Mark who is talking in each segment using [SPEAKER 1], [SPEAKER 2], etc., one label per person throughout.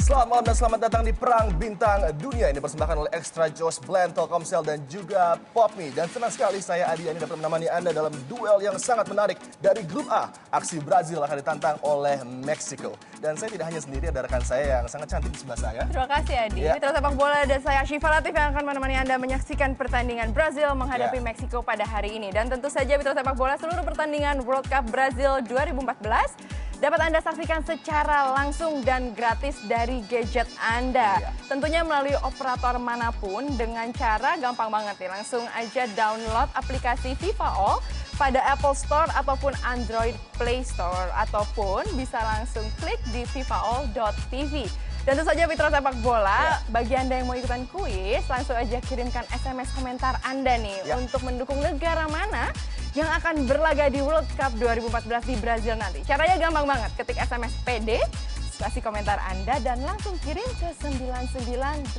[SPEAKER 1] Selamat malam dan selamat datang di Perang Bintang Dunia. Ini dipersembahkan oleh Extra Joss Blend, Telkomsel dan juga Popme. Dan senang sekali saya Adi ini dapat menemani Anda dalam duel yang sangat menarik. Dari grup A, aksi Brazil akan ditantang oleh Meksiko. Dan saya tidak hanya sendiri, ada rekan saya yang sangat cantik di sebelah saya.
[SPEAKER 2] Terima kasih Adi.
[SPEAKER 1] Ya.
[SPEAKER 2] Mitra sepak bola dan saya Syifa Latif yang akan menemani Anda menyaksikan pertandingan Brazil menghadapi Meksiko pada hari ini. Dan tentu saja mitra sepak bola seluruh pertandingan World Cup Brazil 2014 dapat Anda saksikan secara langsung dan gratis dari gadget Anda. Tentunya melalui operator manapun dengan cara gampang banget nih. Langsung aja download aplikasi FIFA All pada Apple Store ataupun Android Play Store. Ataupun bisa langsung klik di fifaall.tv. Dan tentu saja mitra sepak bola, bagi Anda yang mau ikutan kuis, langsung aja kirimkan SMS komentar Anda nih untuk mendukung negara mana yang akan berlaga di World Cup 2014 di Brazil nanti. Caranya gampang banget, ketik SMS PD, kasih komentar Anda dan langsung kirim ke 9981.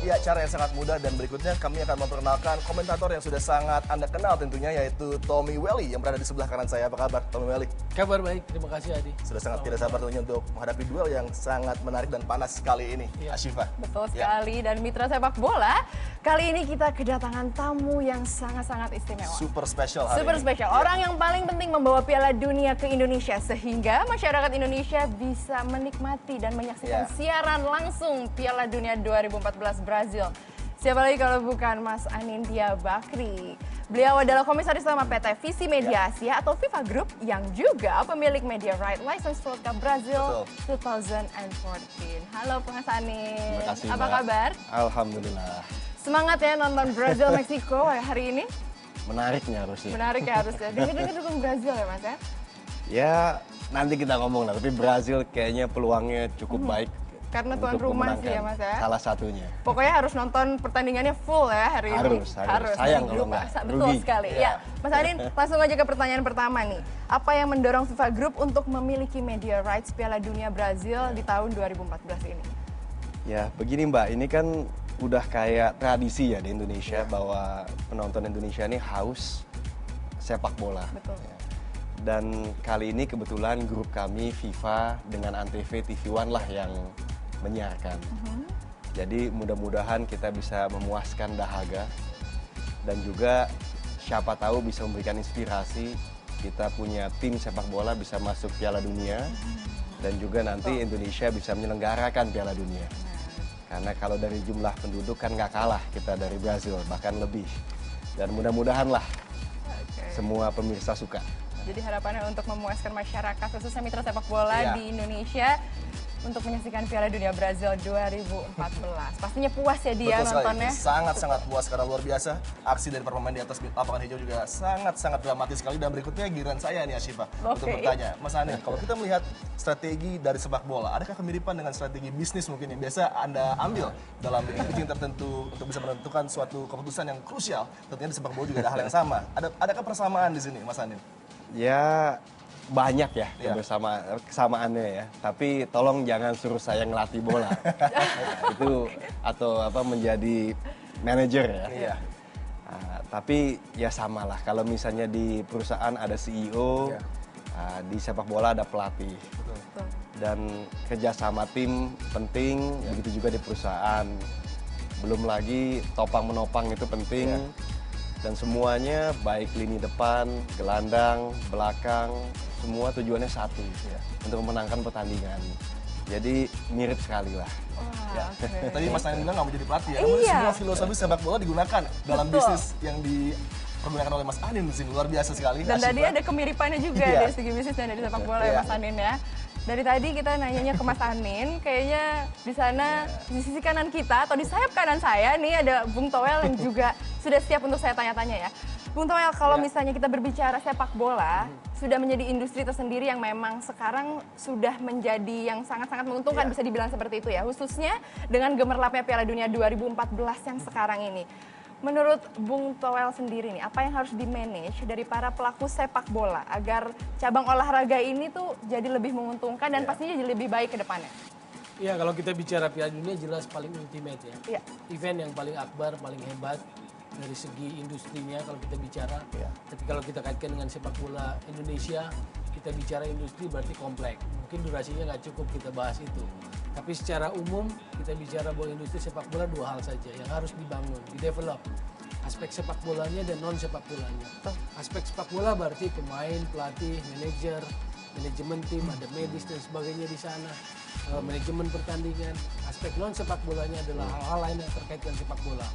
[SPEAKER 1] Ya, cara yang sangat mudah dan berikutnya kami akan memperkenalkan komentator yang sudah sangat Anda kenal tentunya, yaitu Tommy Welly yang berada di sebelah kanan saya. Apa kabar Tommy Welly?
[SPEAKER 3] Kabar baik, terima kasih Adi.
[SPEAKER 1] Sudah sangat tidak sabar tentunya untuk menghadapi duel yang sangat menarik dan panas kali ini. Asyifa.
[SPEAKER 2] Betul sekali, dan mitra sepak bola, kali ini kita kedatangan tamu yang sangat-sangat istimewa.
[SPEAKER 1] Super spesial hari
[SPEAKER 2] Super
[SPEAKER 1] ini.
[SPEAKER 2] spesial, orang yang paling penting membawa Piala Dunia ke Indonesia sehingga masyarakat Indonesia bisa menikmati dan menyaksikan siaran langsung Piala Dunia 2014 Brazil. Siapa lagi kalau bukan Mas Anindya Bakri. Beliau adalah komisaris utama PT Visi Media Asia atau FIFA Group yang juga pemilik Media Right License World Cup Brazil 2014. Halo Mas Anin.
[SPEAKER 4] Terima kasih,
[SPEAKER 2] apa
[SPEAKER 4] Mbak.
[SPEAKER 2] kabar?
[SPEAKER 4] Alhamdulillah.
[SPEAKER 2] Semangat ya nonton Brazil Meksiko hari ini.
[SPEAKER 4] Menariknya harusnya.
[SPEAKER 2] Menarik ya harusnya. Dengar-dengar dukung Brazil ya Mas ya?
[SPEAKER 4] Ya nanti kita ngomong lah, tapi Brazil kayaknya peluangnya cukup baik.
[SPEAKER 2] Karena tuan
[SPEAKER 4] untuk
[SPEAKER 2] rumah sih
[SPEAKER 4] memenangkan
[SPEAKER 2] ya Mas ya.
[SPEAKER 4] Salah satunya.
[SPEAKER 2] Pokoknya harus nonton pertandingannya full ya hari ini.
[SPEAKER 4] Harus. Sayang kalau
[SPEAKER 2] Grup A.
[SPEAKER 4] nggak.
[SPEAKER 2] Betul
[SPEAKER 4] Rugi.
[SPEAKER 2] sekali. Ya. Mas Adin, langsung aja ke pertanyaan pertama nih. Apa yang mendorong FIFA Group untuk memiliki media rights Piala Dunia Brazil di tahun 2014 ini?
[SPEAKER 4] Ya begini Mbak, ini kan udah kayak tradisi ya di Indonesia bahwa penonton Indonesia ini haus sepak bola.
[SPEAKER 2] Betul.
[SPEAKER 4] Dan kali ini kebetulan grup kami FIFA dengan Antv TV One lah yang menyiarkan. Jadi mudah-mudahan kita bisa memuaskan dahaga dan juga siapa tahu bisa memberikan inspirasi. Kita punya tim sepak bola bisa masuk Piala Dunia dan juga nanti Indonesia bisa menyelenggarakan Piala Dunia. Karena kalau dari jumlah penduduk kan nggak kalah kita dari Brazil, bahkan lebih. Dan mudah-mudahan lah semua pemirsa suka.
[SPEAKER 2] Jadi harapannya untuk memuaskan masyarakat khususnya mitra sepak bola di Indonesia untuk menyaksikan Piala Dunia Brazil 2014. Pastinya puas ya dia nontonnya.
[SPEAKER 1] Sangat-sangat puas karena luar biasa. Aksi dari para pemain di atas lapangan hijau juga sangat-sangat dramatis sekali. Dan berikutnya giliran saya nih Asyifa untuk bertanya. Mas Anin, kalau kita melihat strategi dari sepak bola, adakah kemiripan dengan strategi bisnis mungkin yang biasa Anda ambil dalam meeting tertentu untuk bisa menentukan suatu keputusan yang krusial? Tentunya di sepak bola juga ada hal yang sama. Adakah persamaan di sini, Mas Anin?
[SPEAKER 4] Ya banyak ya kesamaannya ya. Tapi tolong jangan suruh saya ngelatih bola. Itu atau apa menjadi manajer ya. Tapi ya sama lah. Kalau misalnya di perusahaan ada CEO, di sepak bola ada pelatih. Dan kerjasama tim penting. Begitu juga di perusahaan. Belum lagi topang menopang itu penting. Dan semuanya baik lini depan, gelandang, belakang, semua tujuannya satu untuk memenangkan pertandingan. Jadi mirip sekali lah.
[SPEAKER 1] Tadi Mas Anin bilang nggak mau jadi pelatih ya. Semua filosofi sepak bola digunakan dalam bisnis yang dipergunakan oleh Mas Anin di sini. Luar biasa sekali.
[SPEAKER 2] Dan tadi ada kemiripannya juga dari segi bisnis dan dari sepak bola ya Mas Anin ya. Dari tadi kita nanyanya ke Mas Anin, kayaknya di sana di sisi kanan kita atau di sayap kanan saya nih ada Bung Toel yang juga sudah siap untuk saya tanya-tanya ya. Bung Toel, kalau misalnya kita berbicara sepak bola, sudah menjadi industri tersendiri yang memang sekarang sudah menjadi yang sangat-sangat menguntungkan, bisa dibilang seperti itu ya. Khususnya dengan gemerlapnya Piala Dunia 2014 yang sekarang ini. Menurut Bung Toel sendiri nih, apa yang harus di-manage dari para pelaku sepak bola agar cabang olahraga ini tuh jadi lebih menguntungkan dan pastinya jadi lebih baik ke depannya?
[SPEAKER 3] Iya, kalau kita bicara Piala Dunia jelas paling ultimate ya.
[SPEAKER 2] Iya.
[SPEAKER 3] Event yang paling akbar, paling hebat dari segi industrinya kalau kita bicara. Tapi kalau kita kaitkan dengan sepak bola Indonesia, kita bicara industri berarti kompleks. Mungkin durasinya nggak cukup kita bahas itu. Tapi secara umum kita bicara bahwa industri sepak bola dua hal saja yang harus dibangun, di-develop. Aspek sepak bolanya dan non sepak bolanya. Aspek sepak bola berarti pemain, pelatih, manajer, manajemen tim, ada medis dan sebagainya di sana, manajemen pertandingan. Aspek non sepak bolanya adalah hal-hal lain yang terkait dengan sepak bola,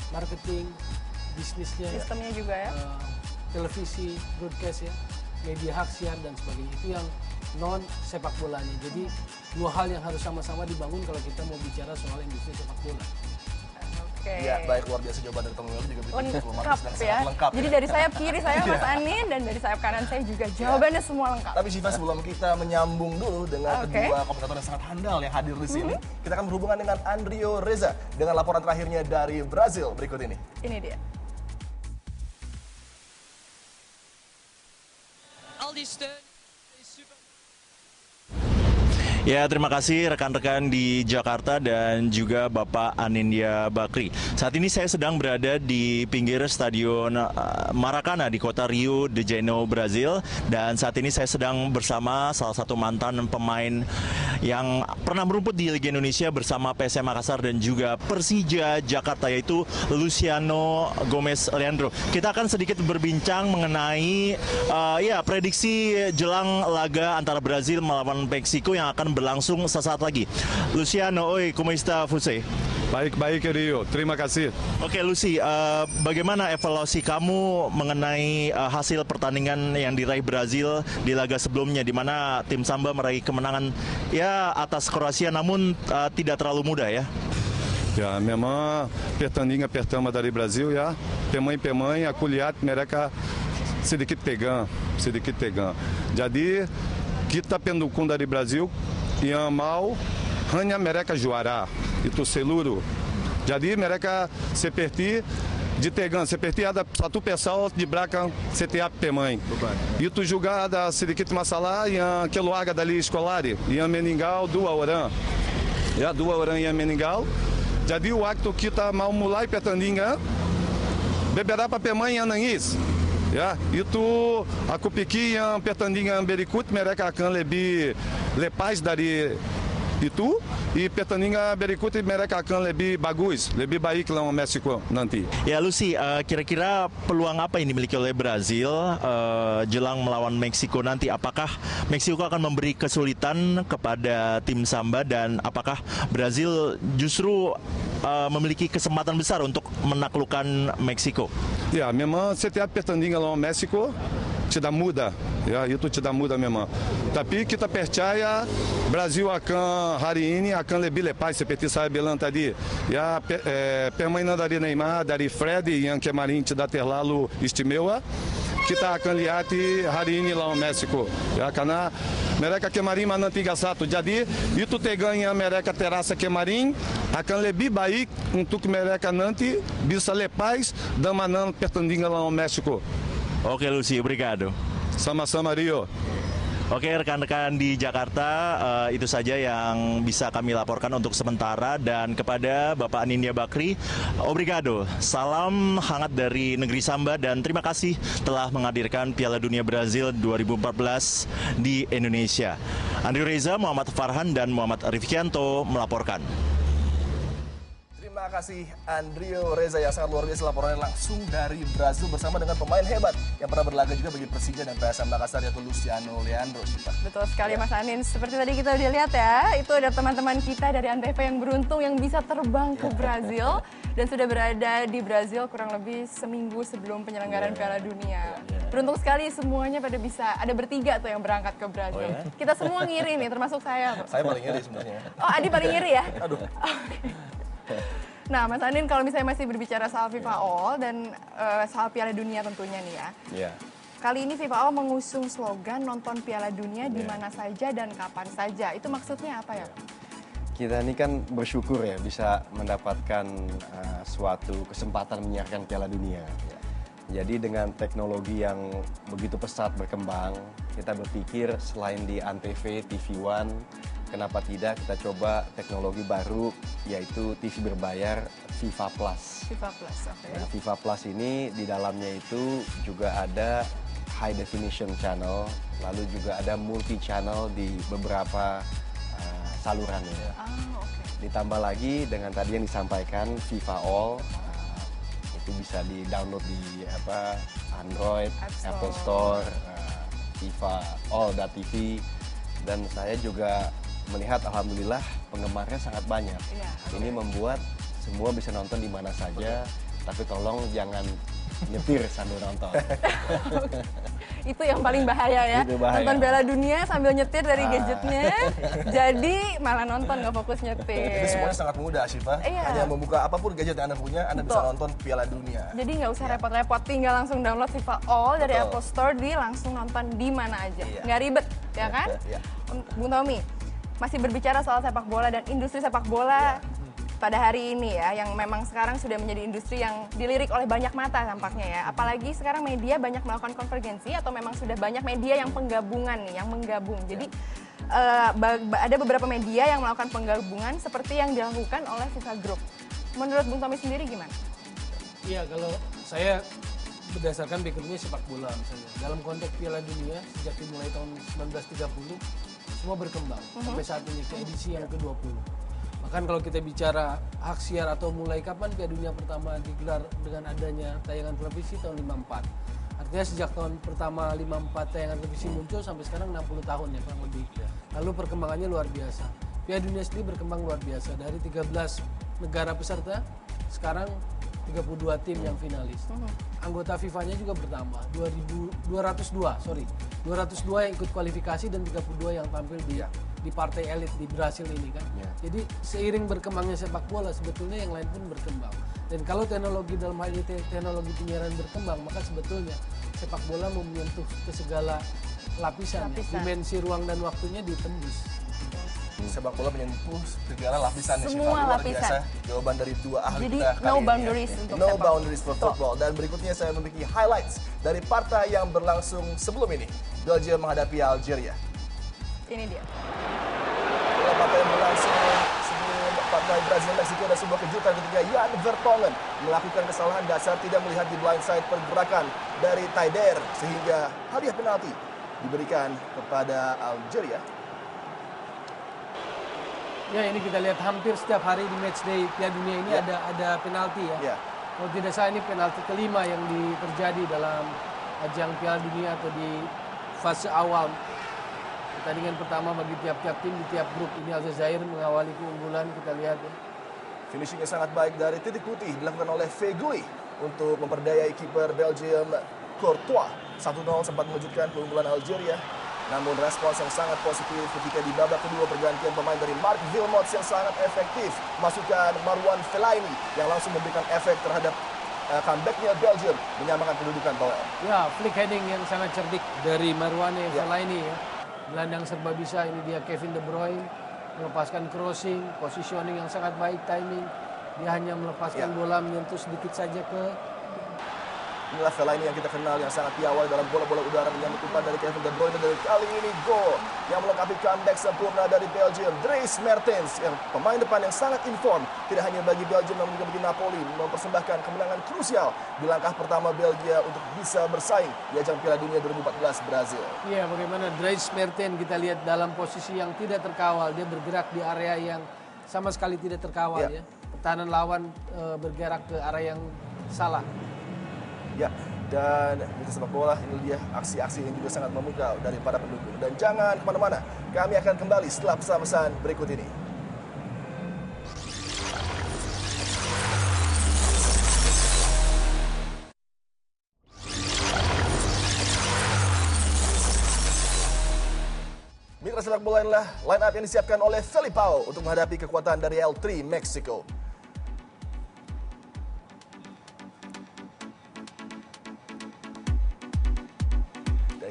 [SPEAKER 3] marketing, bisnisnya,
[SPEAKER 2] Sistemnya juga ya.
[SPEAKER 3] televisi, broadcast ya, media hak siar dan sebagainya. Itu yang non sepak bolanya. Jadi dua hal yang harus sama-sama dibangun kalau kita mau bicara soal industri sepak bola.
[SPEAKER 2] Oke.
[SPEAKER 1] Ya, baik, luar biasa jawaban dari Tom Welly juga begitu
[SPEAKER 2] Lengkap
[SPEAKER 1] dan
[SPEAKER 2] ya.
[SPEAKER 1] sangat lengkap.
[SPEAKER 2] Jadi dari sayap kiri saya Mas Anin dan dari sayap kanan saya juga jawabannya semua lengkap.
[SPEAKER 1] Tapi Syifa, sebelum kita menyambung dulu dengan kedua komentator yang sangat handal yang hadir di sini, kita akan berhubungan dengan Andrio Reza dengan laporan terakhirnya dari Brazil berikut ini.
[SPEAKER 2] Ini dia.
[SPEAKER 5] Aldi Stern is super.
[SPEAKER 6] Ya, terima kasih rekan-rekan di Jakarta dan juga Bapak Anindya Bakri. Saat ini saya sedang berada di pinggir Stadion Maracana di kota Rio de Janeiro, Brazil. Dan saat ini saya sedang bersama salah satu mantan pemain yang pernah merumput di Liga Indonesia bersama PSM Makassar dan juga Persija Jakarta, yaitu Luciano Gomes Leandro. Kita akan sedikit berbincang mengenai prediksi jelang laga antara Brazil melawan Meksiko yang akan berlangsung sesaat lagi. Luciano, oi, como está você?
[SPEAKER 7] Baik-baik Rio, terima kasih.
[SPEAKER 6] Oke, Lucy, bagaimana evaluasi kamu mengenai hasil pertandingan yang diraih Brazil di laga sebelumnya, di mana tim Samba meraih kemenangan ya atas Kroasia, namun tidak terlalu mudah ya?
[SPEAKER 7] Ya, memang pertandingan pertama dari Brasil ya, pemain-pemain aku lihat mereka sedikit tegang. Jadi kita pendukung dari Brasil yang mau hanya mereka juara, itu seluruh. Jadi mereka seperti de tegang, seperti ada satu pessoal de belakang setiap pemain. Itu juga ada sedikit masalah yang keluarga dari escolar, yang meninggal 2 orang. Ya, 2 orang yang meninggal. Jadi waktu kita mau mulai pertandingan, beberapa pemain yang nangis. Ya, itu aku pikir yang pertandingan berikut mereka akan lebih lepas dari itu, e pertandingan berikut mereka akan lebih bagus, lebih baik lawan Meksiko nanti.
[SPEAKER 6] Ya, Lucy, kira-kira peluang apa yang dimiliki oleh Brazil jelang melawan Meksiko nanti? Apakah Meksiko akan memberi kesulitan kepada tim Samba dan apakah Brazil justru memiliki kesempatan besar untuk menaklukkan Meksiko?
[SPEAKER 7] Ya, memang setiap pertandingan lawan Meksiko tidak mudah, ya, itu tidak mudah memang. Tapi kita percaya Brasil akan hari ini akan lebih lepas seperti saya bilang tadi. Ya, permainan dari Neymar, dari Fred yang kemarin tidak terlalu istimewa. Kita akan lihat hari ini lawan Meksiko, ya, karena mereka kemarin menang 3-1. Jadi itu tegannya mereka terasa kemarin akan lebih baik untuk mereka nanti bisa lepas dan menang pertandingan lawan Meksiko.
[SPEAKER 6] Oke, Lucy, obrigado.
[SPEAKER 7] Sama-sama Rio.
[SPEAKER 6] Oke, rekan-rekan di Jakarta, itu saja yang bisa kami laporkan untuk sementara. Dan kepada Bapak Anindya Bakri, obrigado. Salam hangat dari negeri Samba dan terima kasih telah menghadirkan Piala Dunia Brazil 2014 di Indonesia. Andrio Reza, Muhammad Farhan, dan Muhammad Rifkianto melaporkan.
[SPEAKER 1] Terima kasih Andrio Reza yang sangat luar biasa laporannya langsung dari Brazil bersama dengan pemain hebat yang pernah berlaga juga bagi Persija dan PSM Makassar, yaitu Luciano Leandro.
[SPEAKER 2] Betul sekali Mas Anin, seperti tadi kita udah lihat ya, itu ada teman-teman kita dari Antv yang beruntung yang bisa terbang ke Brazil dan sudah berada di Brazil kurang lebih seminggu sebelum penyelenggaraan Piala Dunia. Beruntung sekali semuanya pada bisa, ada bertiga tuh yang berangkat ke Brazil. Kita semua ngiri nih, termasuk saya.
[SPEAKER 1] Saya paling ngiri sebenarnya.
[SPEAKER 2] Oh, Adi paling ngiri ya?
[SPEAKER 1] Aduh.
[SPEAKER 2] Nah, Mas Anin, kalau misalnya masih berbicara soal FIFA All dan soal Piala Dunia tentunya nih ya.
[SPEAKER 4] Iya.
[SPEAKER 2] Kali ini FIFA All mengusung slogan nonton Piala Dunia di mana saja dan kapan saja. Itu maksudnya apa ya?
[SPEAKER 4] Kita ini kan bersyukur ya bisa mendapatkan suatu kesempatan menyiarkan Piala Dunia. Jadi dengan teknologi yang begitu pesat berkembang, kita berpikir selain di Antv, TV One, kenapa tidak kita coba teknologi baru yaitu TV berbayar FIFA Plus.
[SPEAKER 2] FIFA Plus, oke.
[SPEAKER 4] Nah, FIFA Plus ini di dalamnya itu juga ada high definition channel, lalu juga ada multi channel di beberapa salurannya.
[SPEAKER 2] Oke.
[SPEAKER 4] Ditambah lagi dengan tadi yang disampaikan FIFA All, itu bisa di-download di Android, Apple Store, FIFA All.tv, dan saya juga melihat alhamdulillah penggemarnya sangat banyak.
[SPEAKER 2] Iya.
[SPEAKER 4] Ini membuat semua bisa nonton di mana saja, tapi tolong jangan nyetir sambil nonton.
[SPEAKER 2] Itu yang paling bahaya ya.
[SPEAKER 4] Itu bahaya.
[SPEAKER 2] Nonton Piala Dunia sambil nyetir dari gadgetnya, jadi malah nonton nggak fokus nyetir.
[SPEAKER 1] Itu semuanya sangat mudah, Syifa.
[SPEAKER 2] Iya.
[SPEAKER 1] Hanya membuka apapun gadget yang Anda punya, Anda bisa nonton Piala Dunia.
[SPEAKER 2] Jadi nggak usah repot-repot, tinggal langsung download FIFA All dari
[SPEAKER 1] Betul.
[SPEAKER 2] Apple Store, di langsung nonton di mana aja.
[SPEAKER 1] Iya.
[SPEAKER 2] Nggak ribet, ya kan?
[SPEAKER 1] Iya.
[SPEAKER 2] Bung Tommy, masih berbicara soal sepak bola dan industri sepak bola pada hari ini ya, yang memang sekarang sudah menjadi industri yang dilirik oleh banyak mata tampaknya ya. Apalagi sekarang media banyak melakukan konvergensi atau memang sudah banyak media yang penggabungan nih, yang menggabung. Jadi ada beberapa media yang melakukan penggabungan seperti yang dilakukan oleh FIFA Group. Menurut Bung Tommy sendiri gimana?
[SPEAKER 3] Iya, kalau saya berdasarkan backgroundnya sepak bola misalnya. Dalam konteks Piala Dunia sejak dimulai tahun 1930 semua berkembang sampai saat ini ke edisi yang ke-20. Bahkan kalau kita bicara hak siar atau mulai kapan Piala Dunia pertama digelar dengan adanya tayangan televisi tahun 54. Artinya sejak tahun pertama 54 tayangan televisi muncul sampai sekarang 60 tahun ya kurang lebih. Lalu perkembangannya luar biasa. Piala Dunia sendiri berkembang luar biasa dari 13 negara peserta sekarang 32 tim yang finalis. Anggota FIFA-nya juga bertambah, 202 yang ikut kualifikasi dan 32 yang tampil di partai elit di Brasil ini kan. Jadi seiring berkembangnya sepak bola sebetulnya yang lain pun berkembang. Dan kalau teknologi dalam hal ini teknologi penyiaran berkembang, maka sebetulnya sepak bola mau menyentuh ke segala lapisan. Dimensi ruang dan waktunya ditembus.
[SPEAKER 1] Sepak bola menyentuh segala lapisan ya,
[SPEAKER 2] Semua
[SPEAKER 1] Syifa. Luar
[SPEAKER 2] lapisan.
[SPEAKER 1] biasa jawaban dari dua ahli
[SPEAKER 2] Jadi
[SPEAKER 1] kita kali
[SPEAKER 2] no
[SPEAKER 1] ini ya.
[SPEAKER 2] boundaries untuk
[SPEAKER 1] No
[SPEAKER 2] sepak
[SPEAKER 1] boundaries for football. Dan berikutnya saya memiliki highlights dari partai yang berlangsung sebelum ini. Belgium menghadapi Algeria.
[SPEAKER 2] Ini dia.
[SPEAKER 1] Dalam partai yang berlangsung sebelum partai Brazil Meksiko, ada sebuah kejutan ketika Jan Vertonghen melakukan kesalahan dasar tidak melihat di blindside pergerakan dari Taider sehingga hadiah penalti diberikan kepada Algeria.
[SPEAKER 3] Ya, ini kita lihat hampir setiap hari di matchday Piala Dunia ini ada penalti ya.
[SPEAKER 1] Ya.
[SPEAKER 3] Kalau tidak salah ini penalti kelima yang terjadi dalam ajang Piala Dunia atau di fase awal. Pertandingan pertama bagi tiap-tiap tim di tiap grup. Ini Aljazair mengawali keunggulan, kita lihat ya.
[SPEAKER 1] Finishingnya sangat baik dari titik putih dilakukan oleh Feguli untuk memperdayai kiper Belgium Courtois. 1-0 sempat mewujudkan keunggulan Algeria. Namun respons yang sangat positif ketika di babak kedua pergantian pemain dari Marc Wilmots yang sangat efektif. Masukkan Marouane Fellaini yang langsung memberikan efek terhadap comebacknya Belgium, menyamakan kedudukan Bawel.
[SPEAKER 3] Ya, flick heading yang sangat cerdik dari Marouane Fellaini ya. Gelandang serba bisa, ini dia Kevin De Bruyne melepaskan crossing, positioning yang sangat baik, timing. Dia hanya melepaskan bola menyentuh sedikit saja ke.
[SPEAKER 1] Inilah Fellaini yang kita kenal yang sangat piawai dalam bola-bola udara dengan umpan dari Kevin De Bruyne, dan kali ini gol yang melengkapi comeback sempurna dari Belgium. Dries Mertens yang pemain depan yang sangat inform tidak hanya bagi Belgium namun juga bagi Napoli, mempersembahkan kemenangan krusial di langkah pertama Belgia untuk bisa bersaing di ajang Piala Dunia 2014 Brazil.
[SPEAKER 3] Iya, bagaimana Dries Mertens kita lihat dalam posisi yang tidak terkawal, dia bergerak di area yang sama sekali tidak terkawal ya. Pertahanan lawan bergerak ke area yang salah.
[SPEAKER 1] Ya, dan di sepak bola ini dia aksi-aksi yang juga sangat memukau dari para pendukung. Dan jangan kemana-mana, kami akan kembali setelah pesan-pesan berikut ini. Mitra sepak bola inilah line up yang disiapkan oleh Felipao untuk menghadapi kekuatan dari L3 Meksiko.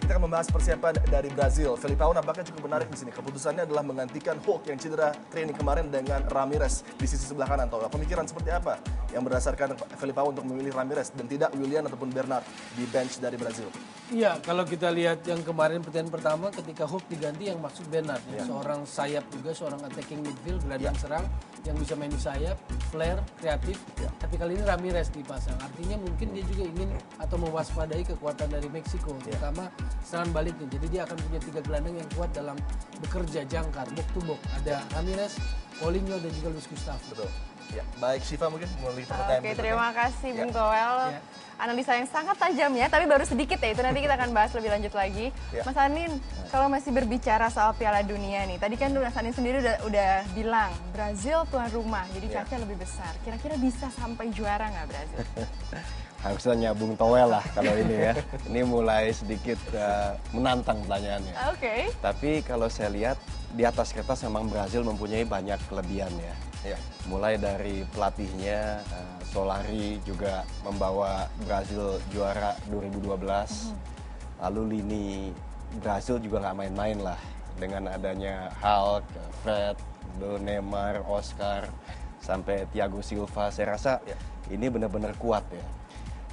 [SPEAKER 1] Kita akan membahas persiapan dari Brazil. Felipao nampaknya cukup menarik di sini. Keputusannya adalah menggantikan Hulk yang cedera training kemarin dengan Ramirez di sisi sebelah kanan. Tahu pemikiran seperti apa yang berdasarkan Felipao untuk memilih Ramirez dan tidak Willian ataupun Bernard di bench dari Brazil?
[SPEAKER 3] Iya, kalau kita lihat yang kemarin pertandingan pertama ketika Hulk diganti yang maksud Bernard, seorang sayap juga, seorang attacking midfield, gelandang serang yang bisa main di sayap, flare, kreatif. Tapi kali ini Ramirez dipasang. Artinya mungkin dia juga ingin atau mewaspadai kekuatan dari Meksiko, terutama serangan baliknya. Jadi dia akan punya 3 gelandang yang kuat dalam bekerja jangkar, box to box. Ada Ramirez, Paulinho dan juga Luis Gustavo.
[SPEAKER 1] Betul. Ya, baik Syifa mungkin mulai pertanyaan.
[SPEAKER 2] Oke, terima kasih Bung Toel. Analisa yang sangat tajam ya, tapi baru sedikit ya, itu nanti kita akan bahas lebih lanjut lagi. Mas Anin, kalau masih berbicara soal Piala Dunia nih, tadi kan Mas Anin sendiri udah bilang Brazil tuan rumah, jadi chance lebih besar. Kira-kira bisa sampai juara nggak Brazil?
[SPEAKER 4] Harusnya nyambung Toel lah kalau ini ya. Ini mulai sedikit menantang pertanyaannya.
[SPEAKER 2] Oke.
[SPEAKER 4] Tapi kalau saya lihat di atas kertas memang Brazil mempunyai banyak kelebihan ya. Mulai dari pelatihnya, Solari juga membawa Brazil juara 2012. Lalu lini Brazil juga nggak main-main lah. Dengan adanya Hulk, Fred, Neymar, Oscar, sampai Thiago Silva. Saya rasa ini benar-benar kuat ya.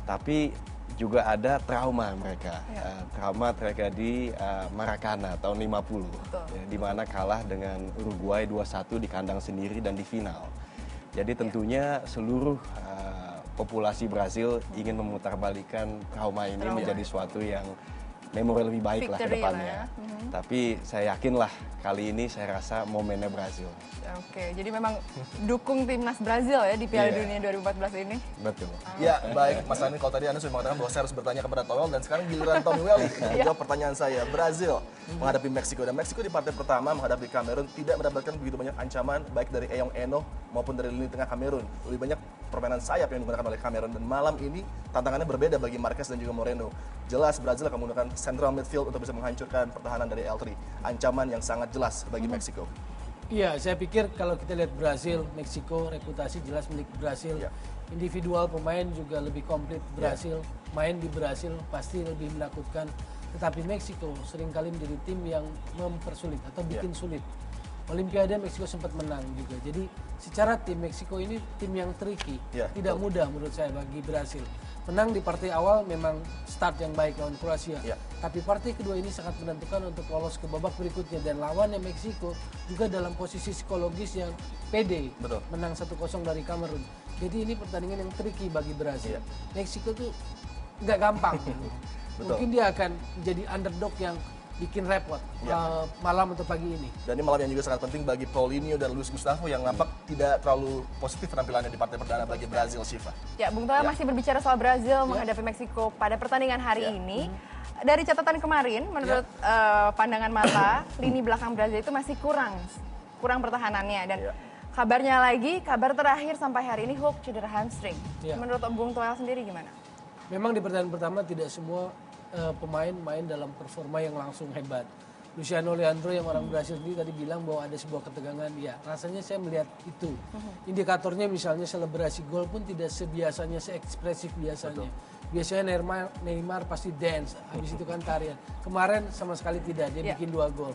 [SPEAKER 4] Tapi juga ada trauma mereka, trauma tragedi Maracana tahun 50, di mana kalah dengan Uruguay 2-1 di kandang sendiri dan di final. Jadi tentunya seluruh populasi Brazil ingin memutarbalikkan trauma ini menjadi suatu yang memori lebih baik lah ke depannya. Tapi saya yakinlah kali ini saya rasa momennya Brazil.
[SPEAKER 2] Oke, jadi memang dukung timnas Brazil ya di Piala Dunia 2014 ini.
[SPEAKER 4] Betul.
[SPEAKER 1] Ya, baik Mas Anin, kalau tadi Anda sudah mengatakan bahwa saya harus bertanya kepada Toel, dan sekarang giliran Tommy Welly menjawab pertanyaan saya. Brazil menghadapi Meksiko, dan Meksiko di partai pertama menghadapi Kamerun tidak mendapatkan begitu banyak ancaman baik dari Eyong Eno maupun dari lini tengah Kamerun. Lebih banyak permainan sayap yang digunakan oleh Kamerun, dan malam ini tantangannya berbeda bagi Marquez dan juga Moreno. Jelas Brazil akan menggunakan central midfield untuk bisa menghancurkan pertahanan dari L3. Ancaman yang sangat jelas bagi Meksiko.
[SPEAKER 3] Iya, saya pikir kalau kita lihat Brazil, Meksiko, reputasi jelas milik Brazil. Individual pemain juga lebih komplit Brazil. Main di Brazil pasti lebih menakutkan. Tetapi Meksiko seringkali menjadi tim yang mempersulit atau bikin sulit. Olimpiade Meksiko sempat menang juga. Jadi secara tim Meksiko ini tim yang tricky. Tidak mudah menurut saya bagi Brazil. Menang di partai awal memang start yang baik lawan Kroasia. Tapi partai kedua ini sangat menentukan untuk lolos ke babak berikutnya. Dan lawannya Meksiko juga dalam posisi psikologis yang pede. Menang 1-0 dari Kamerun. Jadi ini pertandingan yang tricky bagi Brazil. Meksiko tuh nggak gampang. Mungkin dia akan jadi underdog yang bikin repot malam atau pagi ini. Dan
[SPEAKER 1] ini malam yang juga sangat penting bagi Paulinho dan Luis Gustavo yang nampak tidak terlalu positif penampilannya di partai perdana bagi Brazil, Syifa.
[SPEAKER 2] Ya, Bung Toel masih berbicara soal Brazil menghadapi Meksiko pada pertandingan hari ini. Dari catatan kemarin, menurut pandangan mata, lini belakang Brazil itu masih kurang pertahanannya. Dan kabar terakhir sampai hari ini Hulk cedera hamstring. Menurut Bung Toel sendiri gimana?
[SPEAKER 3] Memang di pertandingan pertama tidak semua pemain main dalam performa yang langsung hebat. Luciano Leandro yang orang Brasil sendiri tadi bilang bahwa ada sebuah ketegangan. Ya, rasanya saya melihat itu. Indikatornya misalnya selebrasi gol pun tidak sebiasanya, seekspresif biasanya. Biasanya Neymar pasti dance, habis itu kan tarian. Kemarin sama sekali tidak, dia bikin 2 gol.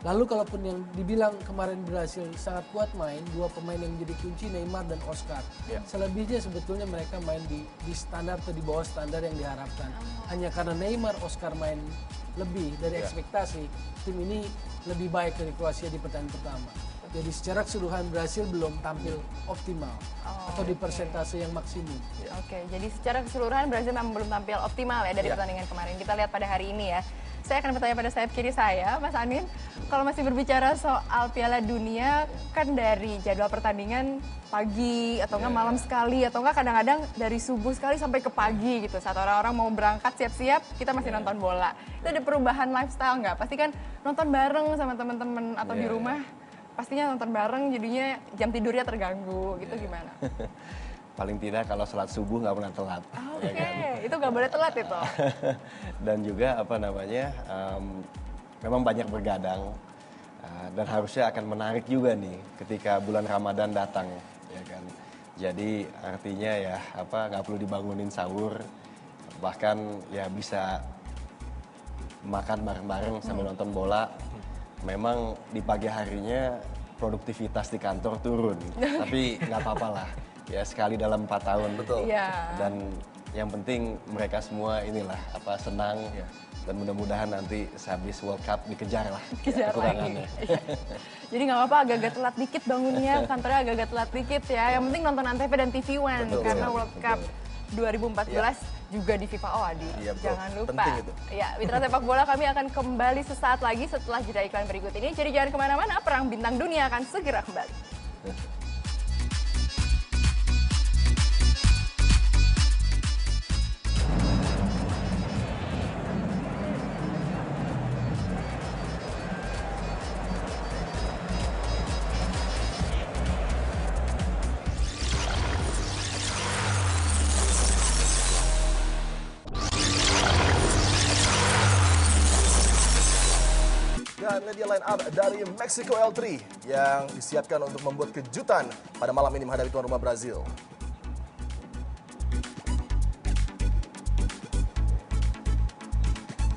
[SPEAKER 3] Lalu kalaupun yang dibilang kemarin Brasil sangat kuat main, 2 pemain yang menjadi kunci Neymar dan Oscar. Selebihnya sebetulnya mereka main di standar atau di bawah standar yang diharapkan. Hanya karena Neymar, Oscar main lebih dari ekspektasi, tim ini lebih baik dari Kroasia di pertandingan pertama. Jadi secara keseluruhan Brasil belum tampil optimal atau di persentase yang maksimum.
[SPEAKER 2] Oke, jadi secara keseluruhan Brasil memang belum tampil optimal ya dari pertandingan kemarin. Kita lihat pada hari ini ya. Saya akan bertanya pada sayap kiri saya, Mas Anin. Kalau masih berbicara soal Piala Dunia, kan dari jadwal pertandingan pagi atau enggak malam sekali atau enggak kadang-kadang dari subuh sekali sampai ke pagi gitu. Saat orang-orang mau berangkat siap-siap, kita masih nonton bola. Itu ada perubahan lifestyle nggak? Pasti kan nonton bareng sama teman-teman atau di rumah. Pastinya nonton bareng, jadinya jam tidurnya terganggu. Gitu gimana?
[SPEAKER 4] Paling tidak kalau sholat subuh nggak pernah telat.
[SPEAKER 2] Oke, itu nggak boleh telat itu.
[SPEAKER 4] Dan juga memang banyak bergadang dan harusnya akan menarik juga nih ketika bulan Ramadan datang, ya kan. Jadi artinya ya nggak perlu dibangunin sahur, bahkan ya bisa makan bareng-bareng sambil nonton bola. Memang di pagi harinya produktivitas di kantor turun, tapi nggak apa-apa lah. Ya sekali dalam 4 tahun.
[SPEAKER 1] Betul.
[SPEAKER 4] Dan yang penting mereka semua inilah apa senang dan mudah-mudahan nanti sehabis World Cup dikejar lah
[SPEAKER 2] Kejar lagi. Jadi nggak apa-apa agak-agak telat dikit bangunnya, kantornya agak-agak telat dikit ya. Yang penting nonton Antv dan TV One karena World Cup 2014 juga di FIFA Adi.
[SPEAKER 1] Iya, betul.
[SPEAKER 2] Jangan lupa.
[SPEAKER 1] Penting itu.
[SPEAKER 2] Ya, Mitra Sepak Bola kami akan kembali sesaat lagi setelah jeda iklan berikut ini. Jadi jangan kemana-mana, Perang Bintang Dunia akan segera kembali.
[SPEAKER 1] Dan media line up dari Mexico L3 yang disiapkan untuk membuat kejutan pada malam ini menghadapi tuan rumah Brazil.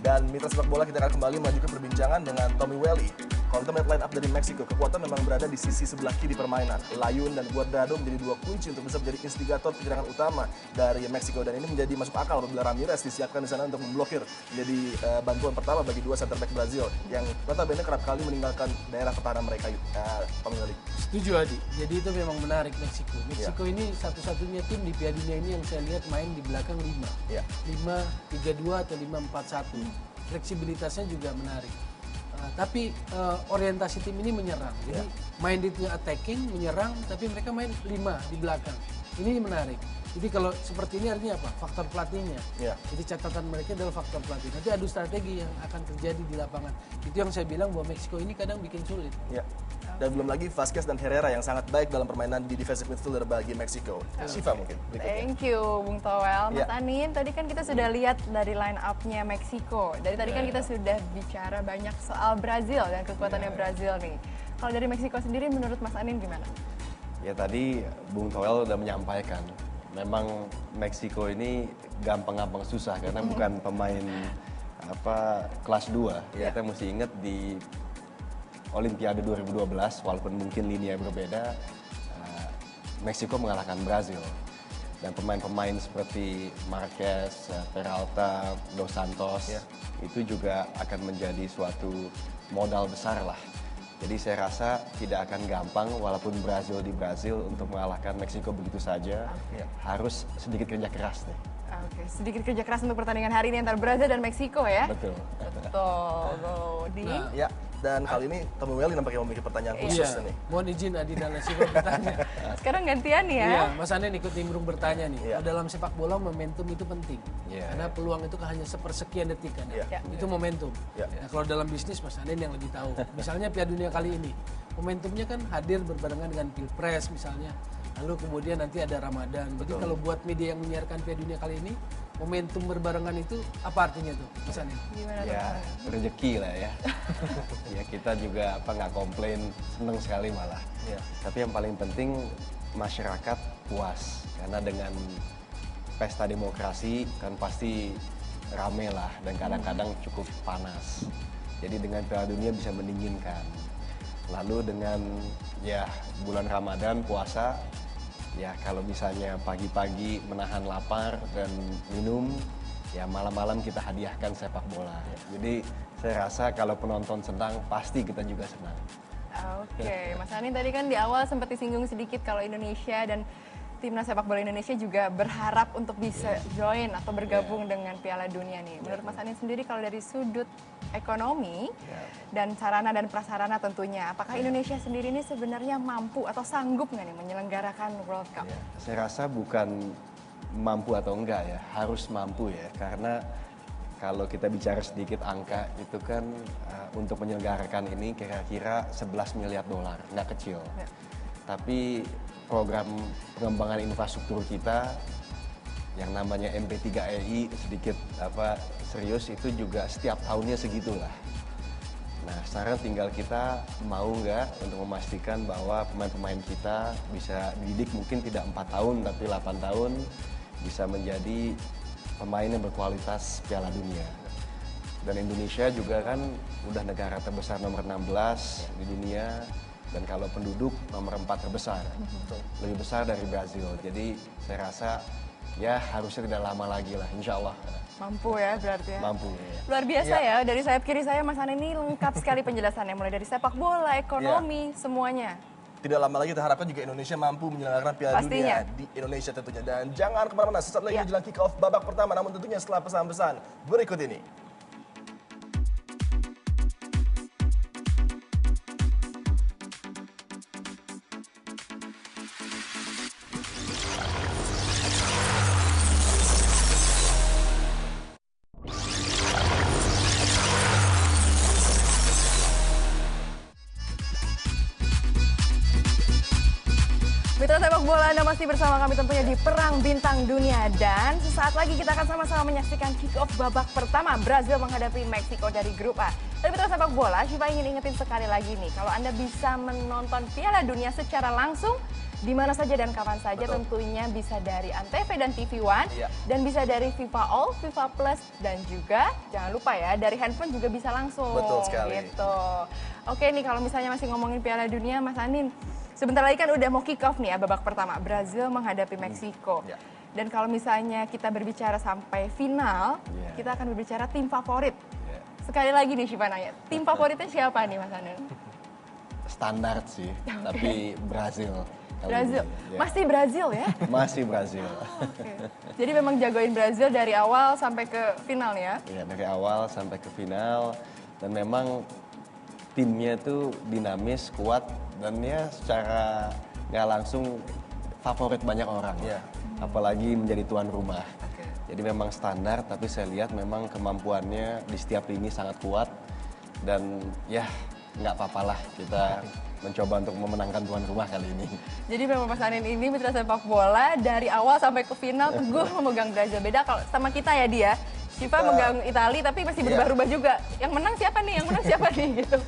[SPEAKER 1] Dan mitra sepak bola kita akan kembali melanjutkan perbincangan dengan Tommy Welly. Kalau kita melihat line up dari Meksiko, kekuatan memang berada di sisi sebelah kiri permainan. Layun dan Guardado menjadi dua kunci untuk bisa menjadi instigator penyerangan utama dari Meksiko. Dan ini menjadi masuk akal apabila Ramirez disiapkan di sana untuk memblokir, menjadi bantuan pertama bagi dua center back Brazil yang notabene kerap kali meninggalkan daerah pertahanan mereka. Tommy Welly.
[SPEAKER 3] Setuju Adi, jadi itu memang menarik Meksiko. Meksiko ini satu-satunya tim di Piala Dunia ini yang saya lihat main di belakang 5. 5-3-2 atau 5-4-1. Fleksibilitasnya juga menarik. Tapi orientasi tim ini menyerang. Jadi main di attacking, menyerang, tapi mereka main 5 di belakang. Ini menarik. Jadi kalau seperti ini artinya apa? Faktor pelatihnya. Jadi catatan mereka adalah faktor pelatih. Nanti adu strategi yang akan terjadi di lapangan. Itu yang saya bilang bahwa Meksiko ini kadang bikin sulit.
[SPEAKER 1] Dan belum lagi Vasquez dan Herrera yang sangat baik dalam permainan di defensive midfielder bagi Meksiko. Shiva mungkin berikutnya.
[SPEAKER 2] Thank you, Bung Towel. Mas Anin, tadi kan kita sudah lihat dari line up-nya Meksiko. Dari tadi kan kita sudah bicara banyak soal Brazil dan kekuatannya Brazil nih. Kalau dari Meksiko sendiri, menurut Mas Anin gimana?
[SPEAKER 4] Ya tadi Bung Towel udah menyampaikan, memang Meksiko ini gampang-gampang susah karena bukan pemain kelas 2. Kita mesti ingat di Olimpiade 2012, walaupun mungkin linia berbeda, Meksiko mengalahkan Brazil. Dan pemain-pemain seperti Marquez, Peralta, Dos Santos, itu juga akan menjadi suatu modal besar lah. Jadi saya rasa tidak akan gampang walaupun Brazil di Brazil untuk mengalahkan Meksiko begitu saja. Harus sedikit kerja keras deh.
[SPEAKER 2] Oke, sedikit kerja keras untuk pertandingan hari ini antara Brazil dan Meksiko ya?
[SPEAKER 4] Betul.
[SPEAKER 1] Dan kali ini Tommy Welly nampaknya memiliki pertanyaan khusus nih.
[SPEAKER 3] Mohon izin Adi dan Shiva bertanya.
[SPEAKER 2] Sekarang gantian ya?
[SPEAKER 3] Iya, Mas Anin ikut nimbrung bertanya nih. Dalam sepak bola momentum itu penting. Karena peluang itu hanya sepersekian detik kan. Itu momentum. Nah, kalau dalam bisnis Mas Anin yang lebih tahu. Misalnya Piala Dunia kali ini, momentumnya kan hadir berbarengan dengan Pilpres misalnya. Lalu kemudian nanti ada Ramadan. Jadi kalau buat media yang menyiarkan Piala Dunia kali ini, momentum berbarengan itu apa artinya tuh, Mas Anin?
[SPEAKER 4] Ya rezeki lah ya. Ya kita juga nggak komplain, seneng sekali malah. Tapi yang paling penting masyarakat puas karena dengan pesta demokrasi kan pasti rame lah dan kadang-kadang cukup panas. Jadi dengan Piala Dunia bisa mendinginkan. Lalu dengan bulan Ramadan puasa. Ya kalau misalnya pagi-pagi menahan lapar dan minum, ya malam-malam kita hadiahkan sepak bola. Jadi saya rasa kalau penonton senang, pasti kita juga senang.
[SPEAKER 2] Oke, Mas Anin tadi kan di awal sempat disinggung sedikit kalau Indonesia dan timnas sepak bola Indonesia juga berharap untuk bisa join atau bergabung dengan Piala Dunia nih. Menurut Mas Anin sendiri kalau dari sudut ekonomi dan sarana dan prasarana tentunya, apakah Indonesia sendiri ini sebenarnya mampu atau sanggup nggak nih menyelenggarakan World Cup?
[SPEAKER 4] Saya rasa bukan mampu atau enggak ya, harus mampu ya. Karena kalau kita bicara sedikit angka itu kan untuk menyelenggarakan ini kira-kira 11 miliar dolar, nggak kecil. Tapi program pengembangan infrastruktur kita yang namanya MP3EI sedikit serius itu juga setiap tahunnya segitulah. Nah sekarang tinggal kita mau nggak untuk memastikan bahwa pemain-pemain kita bisa dididik mungkin tidak 4 tahun tapi 8 tahun bisa menjadi pemain yang berkualitas Piala Dunia. Dan Indonesia juga kan udah negara terbesar nomor 16 di dunia. Dan kalau penduduk nomor 4 terbesar, lebih besar dari Brazil. Jadi saya rasa ya harusnya tidak lama lagi lah, insya Allah.
[SPEAKER 2] Mampu ya berarti ya.
[SPEAKER 4] Mampu.
[SPEAKER 2] Luar biasa ya, dari sayap kiri saya Mas Anin ini lengkap sekali penjelasannya, mulai dari sepak bola, ekonomi, semuanya.
[SPEAKER 1] Tidak lama lagi kita harapkan juga Indonesia mampu menyelenggarakan Piala Dunia di Indonesia tentunya. Dan jangan kemana-mana, sesaat lagi menjelang kick off babak pertama, namun tentunya setelah pesan-pesan berikut ini.
[SPEAKER 2] Mitra sepak bola, Anda masih bersama kami tentunya di Perang Bintang Dunia. Dan sesaat lagi kita akan sama-sama menyaksikan kick-off babak pertama Brazil menghadapi Meksiko dari grup A. Dan mitra sepak bola, Syifa ingin ingetin sekali lagi nih, kalau Anda bisa menonton Piala Dunia secara langsung, di mana saja dan kapan saja. Betul. Tentunya bisa dari Antv dan TV One, dan bisa dari FIFA All, FIFA Plus, dan juga jangan lupa ya, dari handphone juga bisa langsung.
[SPEAKER 1] Betul sekali.
[SPEAKER 2] Gitu. Oke nih, kalau misalnya masih ngomongin Piala Dunia, Mas Anin, sebentar lagi kan udah mau kick off nih ya babak pertama, Brazil menghadapi Meksiko. Dan kalau misalnya kita berbicara sampai final, kita akan berbicara tim favorit. Sekali lagi nih Syifa nanya, tim favoritnya siapa nih Mas Anin?
[SPEAKER 4] Standar sih, tapi Brazil.
[SPEAKER 2] Brazil, masih Brazil ya?
[SPEAKER 4] Masih Brazil.
[SPEAKER 2] Jadi memang jagoin Brazil dari awal sampai ke final ya?
[SPEAKER 4] Iya, dari awal sampai ke final. Dan memang timnya tuh dinamis, kuat, dan ya secara nggak langsung favorit banyak orang. Apalagi menjadi tuan rumah. Jadi memang standar, tapi saya lihat memang kemampuannya di setiap lini sangat kuat. Dan ya nggak apa-apalah kita mencoba untuk memenangkan tuan rumah kali ini.
[SPEAKER 2] Jadi memang Mas Anin ini mitra sepak bola dari awal sampai ke final teguh memegang Brazil. Beda kalau sama kita ya dia. Syifa megang Itali tapi masih berubah-ubah juga. Yang menang siapa nih? Yang menang siapa nih? Gitu.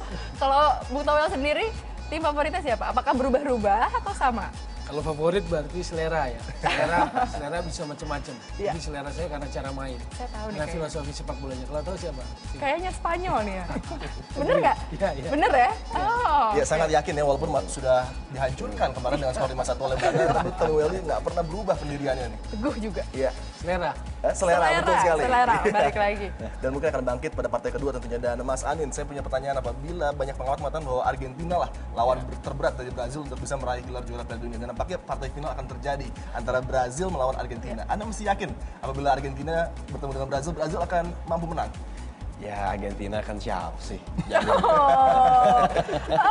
[SPEAKER 2] Kalau Bung Towel sendiri, tim favoritnya siapa? Apakah berubah-ubah atau sama?
[SPEAKER 3] Kalau favorit berarti selera ya. Selera bisa macam-macam. Jadi selera saya karena cara main.
[SPEAKER 2] Saya tahu nih.
[SPEAKER 3] Karena filosofi sepak bolanya. Kalau tahu siapa?
[SPEAKER 2] Kayaknya Spanyol nih ya. Bener nggak?
[SPEAKER 3] Iya.
[SPEAKER 2] Bener ya? Oh.
[SPEAKER 1] Ya sangat yakin ya, walaupun sudah dihancurkan kemarin dengan skor 5-1 oleh Belanda, tapi Towel nggak pernah berubah pendiriannya nih.
[SPEAKER 2] Teguh juga.
[SPEAKER 1] Iya.
[SPEAKER 3] Selera.
[SPEAKER 1] Selera, betul sekali.
[SPEAKER 2] Selera, balik lagi.
[SPEAKER 1] Dan mungkin akan bangkit pada partai kedua tentunya. Dan Mas Anin, saya punya pertanyaan apabila banyak pengamat mengatakan bahwa Argentina lah lawan terberat dari Brazil untuk bisa meraih gelar juara Piala Dunia. Dan nampaknya partai final akan terjadi antara Brazil melawan Argentina. Anda mesti yakin apabila Argentina bertemu dengan Brazil, Brazil akan mampu menang?
[SPEAKER 4] Ya Argentina kan siapa sih?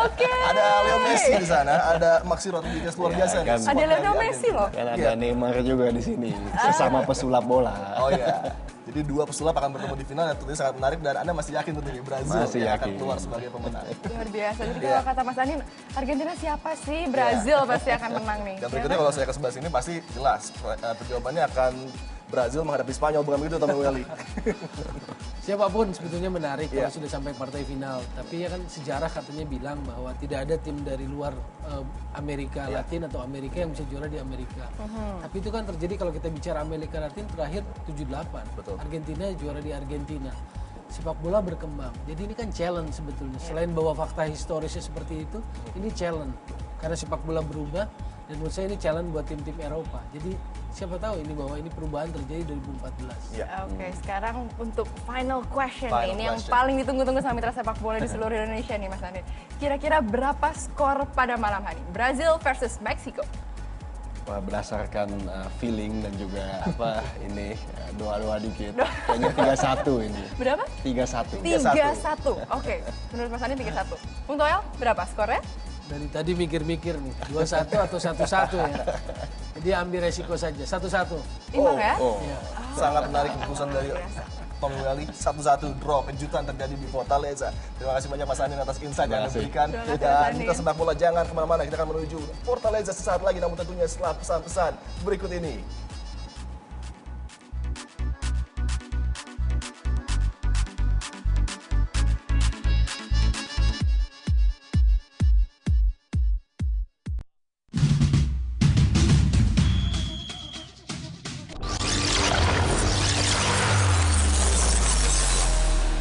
[SPEAKER 2] Oke.
[SPEAKER 1] Ada Leo Messi di sana, ada Maxi Rodriguez luar biasa nih.
[SPEAKER 2] Ada Lionel Messi loh.
[SPEAKER 4] Kan ada Neymar juga di sini, sesama pesulap bola.
[SPEAKER 1] Oh iya. Jadi dua pesulap akan bertemu di final dan tentunya sangat menarik, dan Anda masih yakin tentunya Brazil yang akan keluar sebagai pemenang.
[SPEAKER 2] Luar biasa. Jadi kalau kata Mas Anin, Argentina siapa sih? Brazil pasti akan menang nih.
[SPEAKER 1] Dan berikutnya kalau saya ke sebelah sini pasti jelas jawabannya akan Brazil menghadapi Spanyol, bukan begitu Tom Welly?
[SPEAKER 3] Siapapun sebetulnya menarik kalau sudah sampai partai final. Tapi ya kan sejarah katanya bilang bahwa tidak ada tim dari luar Amerika Latin atau Amerika yang bisa juara di Amerika. Tapi itu kan terjadi kalau kita bicara Amerika Latin terakhir 78.
[SPEAKER 1] Betul.
[SPEAKER 3] Argentina juara di Argentina. Sepak bola berkembang. Jadi ini kan challenge sebetulnya. Selain bahwa fakta historisnya seperti itu, ini challenge. Karena sepak bola berubah. Dan menurut saya ini challenge buat tim-tim Eropa. Jadi siapa tahu ini bahwa ini perubahan terjadi 2014.
[SPEAKER 2] Oke, sekarang untuk final question nih. Ini yang paling ditunggu-tunggu sama mitra sepak bola di seluruh Indonesia nih Mas Anin. Kira-kira berapa skor pada malam hari? Brazil versus Meksiko.
[SPEAKER 4] Berdasarkan feeling dan juga ini doa-doa dikit. Kayaknya 3-1 ini.
[SPEAKER 2] Berapa?
[SPEAKER 4] 3-1.
[SPEAKER 2] 3-1. Oke, menurut Mas Anin 3-1. Bung Toel, berapa skornya?
[SPEAKER 3] Dari tadi mikir-mikir nih, 2-1 atau 1-1 ya. Jadi ambil resiko saja, 1-1.
[SPEAKER 2] Imbang ya?
[SPEAKER 1] Sangat menarik keputusan dari Tom Welly. 1-1 draw, kejutan terjadi di Fortaleza. Terima kasih banyak Mas Anin atas insight yang Anda berikan. Dan kita sepak bola jangan kemana-mana, kita akan menuju Fortaleza sesaat lagi, namun tentunya setelah pesan-pesan berikut ini.